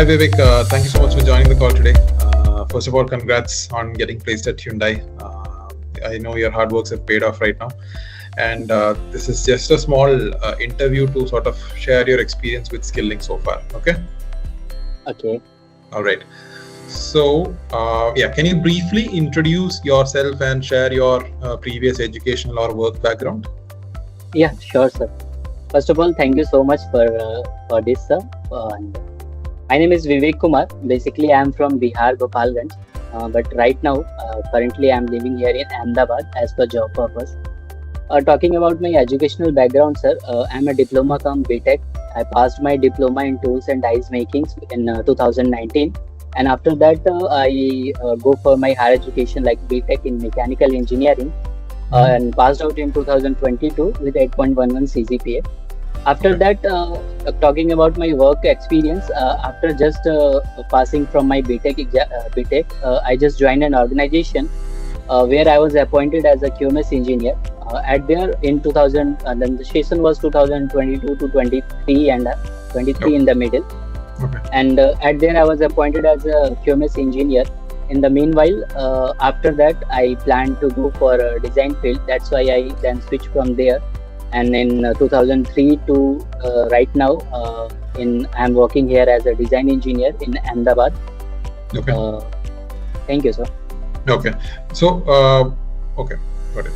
Hi Vivek, thank you so much for joining the call today. First of all, congrats on getting placed at Hyundai. I know your hard works have paid off right now. And this is just a small interview to sort of share your experience with Skill-Lync so far. Okay? Okay. All right. So, can you briefly introduce yourself and share your previous educational or work background? Yeah, sure, sir. First of all, thank you so much for this, sir. And my name is Vivek Kumar. Basically, I am from Bihar, Gopalganj. But right now, currently, I am living here in Ahmedabad as per job purpose. Talking about my educational background, sir, I am a diploma cum BTech. I passed my diploma in tools and dies making in 2019. And after that, I go for my higher education like BTech in mechanical engineering and passed out in 2022 with 8.11 CGPA. After that, talking about my work experience, after just passing from my BTech, I just joined an organization where I was appointed as a QMS engineer. At there in 2000, then the session was 2022 to 23 and 23 in the middle. Okay. And at there I was appointed as a QMS engineer. In the meanwhile, after that I planned to go for a design field. That's why I then switched from there. And in 2003 to right now, I'm working here as a design engineer in Ahmedabad. Okay. Thank you, sir. Okay. So, got it.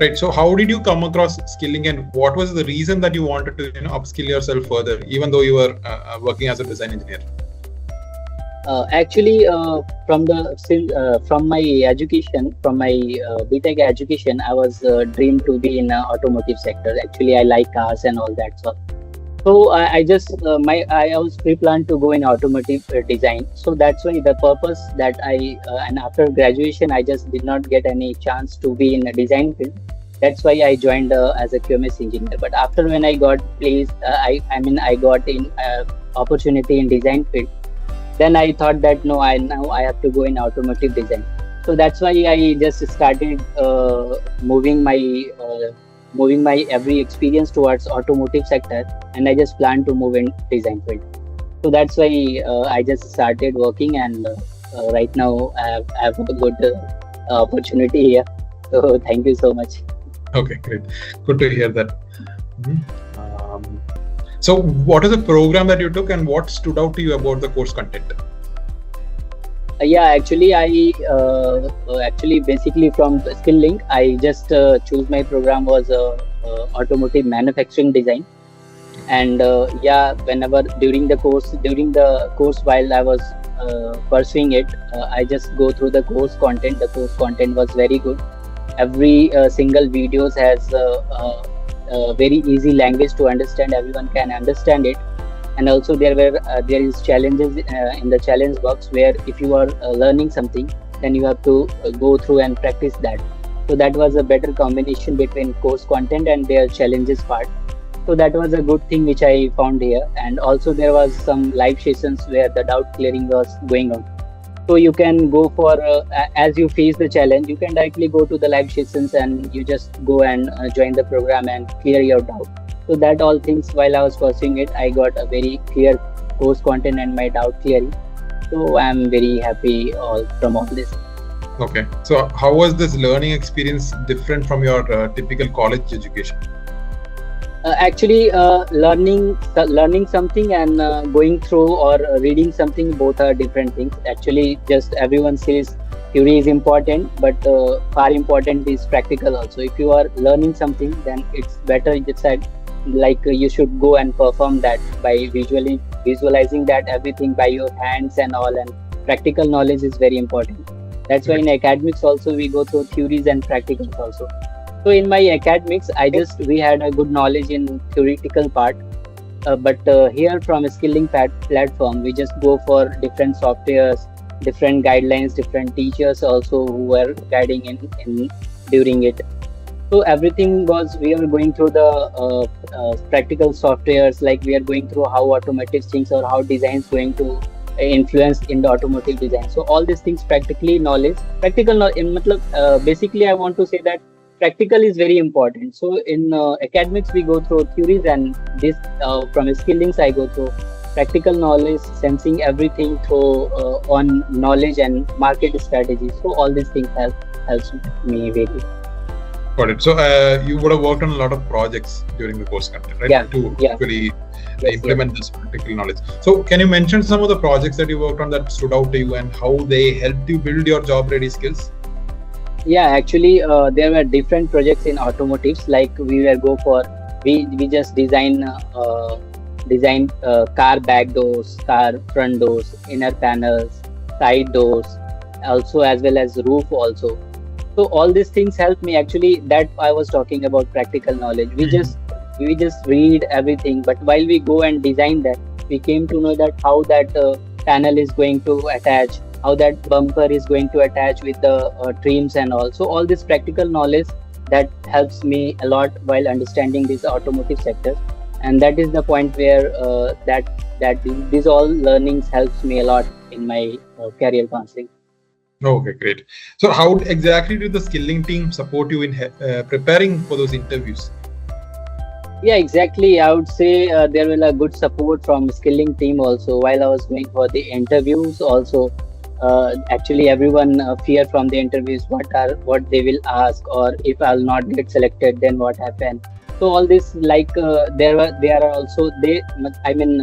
Right. So, how did you come across Skill-Lync, and what was the reason that you wanted to, upskill yourself further, even though you were working as a design engineer? Actually, from my education, from my BTech education, I was dreamed to be in automotive sector. Actually, I like cars and all that stuff. So I was pre-planned to go in automotive design. So that's why the purpose that and after graduation, I just did not get any chance to be in a design field. That's why I joined as a QMS engineer. But after when I got placed, I got in opportunity in design field. Then I thought that now I have to go in automotive design. So that's why I just started moving my every experience towards automotive sector, and I just plan to move in design field. So that's why I just started working, and right now I have a good opportunity here. So thank you so much. Okay, great. Good to hear that. So what is the program that you took, and what stood out to you about the course content? Actually, basically from Skill-Lync, I just choose my program was Automotive Manufacturing Design. And whenever during the course while I was pursuing it, I just go through the course content. The course content was very good. Every single videos has very easy language to understand. Everyone can understand it. And also there is challenges in the challenge box, where if you are learning something, then you have to go through and practice that. So that was a better combination between course content and their challenges part. So that was a good thing which I found here. And also there was some live sessions where the doubt clearing was going on. So you can go for as you face the challenge, you can directly go to the live sessions and you just go and join the program and clear your doubt. So that all things while I was pursuing it, I got a very clear course content and my doubt clearing. So I'm very happy from all this. Okay. So how was this learning experience different from your typical college education? Actually, learning something and going through or reading something, both are different things. Actually, just everyone says theory is important, but far important is practical also. If you are learning something, then it's better you should go and perform that by visualizing that everything by your hands and all, and practical knowledge is very important. That's why in academics also we go through theories and practicals also. So in my academics, we had a good knowledge in theoretical part, but here from a Skill-Lync platform, we just go for different softwares, different guidelines, different teachers also who were guiding in during it. So everything we are going through the practical softwares, like we are going through how automotive things or how design is going to influence in the automotive design. So all these things, basically I want to say that practical is very important. So in academics we go through theories, and this from Skill-Lync I go through practical knowledge, sensing everything through on knowledge and market strategy. So all these things helps me very. Got it. So you would have worked on a lot of projects during the course content, right? Yeah, To yeah. actually Yes, implement this practical knowledge. So can you mention some of the projects that you worked on that stood out to you and how they helped you build your job ready skills? yeah. Actually, there were different projects in automotives. Like we just design car back doors, car front doors, inner panels, side doors, also as well as roof also. So all these things help me actually. That I was talking about practical knowledge. We just read everything, but while we go and design that, we came to know that how that panel is going to attach, how that bumper is going to attach with the trims and all. So all this practical knowledge that helps me a lot while understanding this automotive sector, and that is the point where that these all learnings helps me a lot in my career counseling. Okay, great. So how exactly did the Skill-Lync team support you in preparing for those interviews? Yeah, exactly. I would say there will a good support from Skill-Lync team also while I was going for the interviews. Also, actually, everyone fear from the interviews what they will ask, or if I'll not get selected, then what happen. So all this like there are also they. I mean,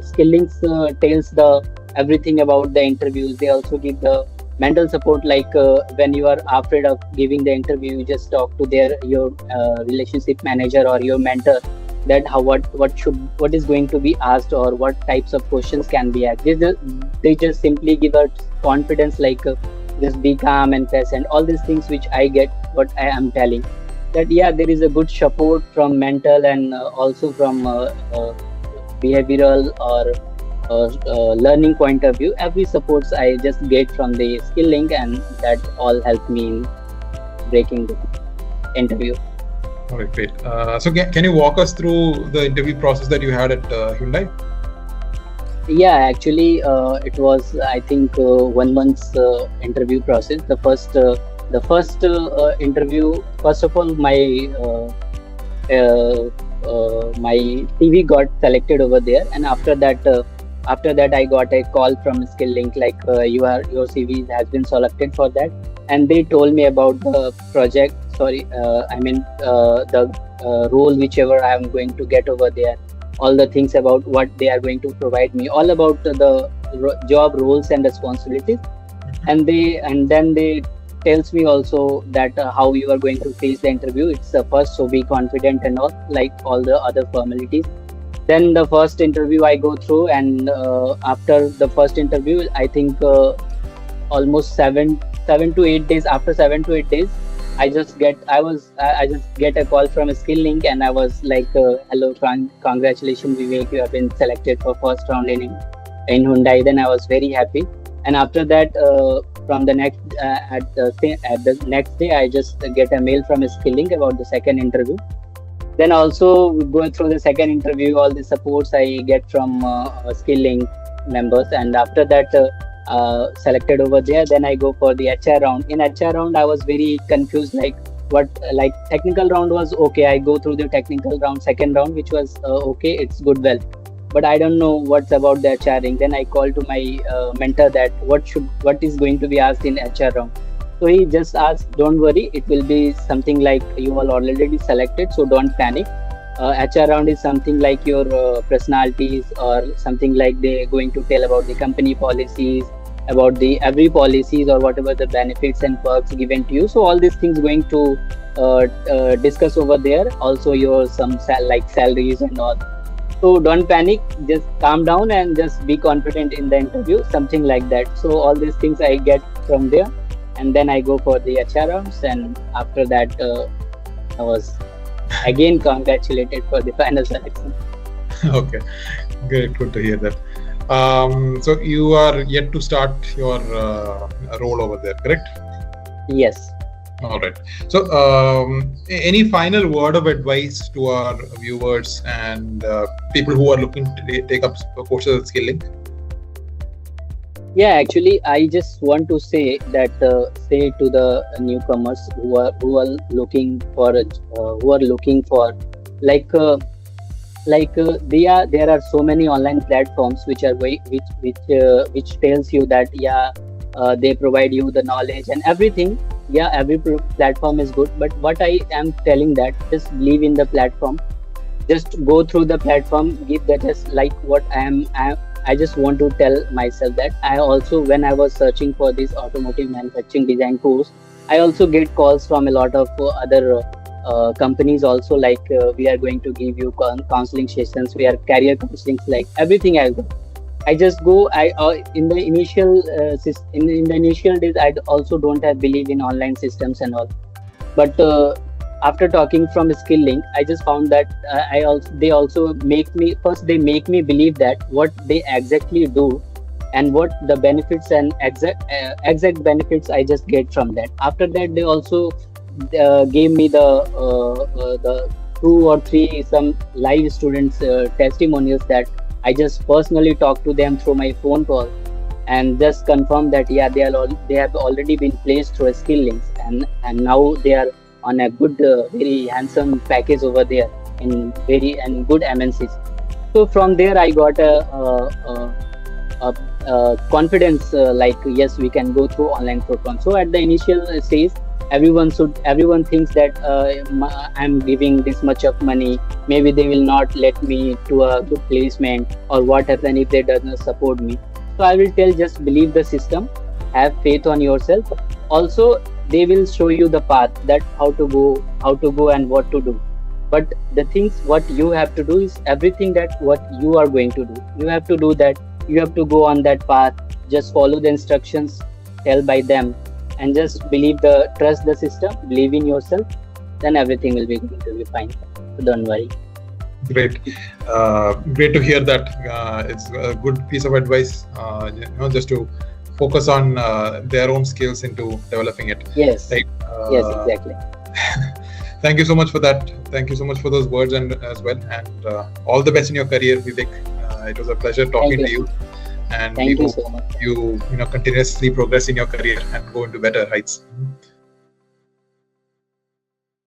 Skill-Lync tells the everything about the interviews. They also give the mental support, like when you are afraid of giving the interview, you just talk to your relationship manager or your mentor, that how what is going to be asked or what types of questions can be asked. They just simply give us confidence, like just be calm and patient, all these things which I get what I am telling, that yeah, there is a good support from mental and also from behavioral or learning point of view. Every supports I just get from the Skill-Lync, and that all helped me in breaking the interview. All right, great. So can you walk us through the interview process that you had at Hyundai? Yeah, actually, it was I think 1 month's interview process. The first interview, first of all, my CV got selected over there, and after that I got a call from Skill-Lync, like your CV has been selected for that, and they told me about the project. Sorry, the role whichever I am going to get over there, all the things about what they are going to provide me, all about the job roles and responsibilities, and then they tells me also that how you are going to face the interview. It's the first, so be confident and all, like all the other formalities. Then the first interview I go through, and after the first interview, I think almost 7 to 8 days. After 7 to 8 days, I just get a call from a Skill-Lync, and I was like, "Hello, congratulations, Vivek, you have been selected for first round in Hyundai." Then I was very happy, and after that, from the next at the next day, I just get a mail from a Skill-Lync about the second interview. Then also going through the second interview, all the supports I get from Skill-Lync members, and after that selected over there, then I go for the HR round. In HR round, I was very confused, like technical round was okay. I go through the technical round, second round, which was okay, it's good, well, but I don't know what's about the HRing. Then I call to my mentor that what is going to be asked in HR round. So he just asked, "Don't worry, it will be something like you are already selected, so don't panic. HR round is something like your personalities, or something like they're going to tell about the company policies, about the every policies or whatever the benefits and perks given to you. So all these things going to discuss over there. Also your some salaries and all. So don't panic, just calm down and just be confident in the interview," something like that. So all these things I get from there, and then I go for the HR rounds, and after that I was again congratulated for the final selection. Okay, great, good to hear that. So you are yet to start your role over there, correct? Yes. All right. So any final word of advice to our viewers and people who are looking to take up courses at Skill-Lync? Yeah, actually, I just want to say that say to the newcomers who are looking for like like there are so many online platforms which are which tells you that they provide you the knowledge and everything. Every platform is good, but what I am telling that just believe in the platform, just go through the platform, give that. Just like what I just want to tell myself that I also, when I was searching for this automotive manufacturing design course, I also get calls from a lot of other companies also, like we are going to give you counseling sessions, we are career counseling, like everything. I just go. I in the initial in the initial days, I also don't have believe in online systems and all. But after talking from Skill-Lync, I just found that they also make me, first they make me believe that what they exactly do and what the benefits and exact benefits I just get from that. After that, they also gave me the two or three some live students testimonials that I just personally talked to them through my phone call, and just confirm that they have already been placed through a Skill-Lync, and now they are on a good very handsome package over there in very and good MNCs. So from there I got a confidence, like yes, we can go through online program. So at the initial stage, everyone thinks that I'm giving this much of money, maybe they will not let me to a good placement, or what happen if they does not support me. So I will tell, just believe the system, have faith on yourself. Also, they will show you the path, that how to go and what to do. But the things what you have to do is everything that what you are going to do, you have to do that. You have to go on that path, just follow the instructions held by them, and just trust the system, believe in yourself, then everything will be going to be fine. So don't worry. Great. Great to hear that. It's a good piece of advice, just to focus on their own skills into developing it. Yes. Right? Yes, exactly. Thank you so much for that. Thank you so much for those words and as well. And all the best in your career, Vivek. It was a pleasure talking to you. And Thank we you hope so much. you continuously progress in your career and go into better heights.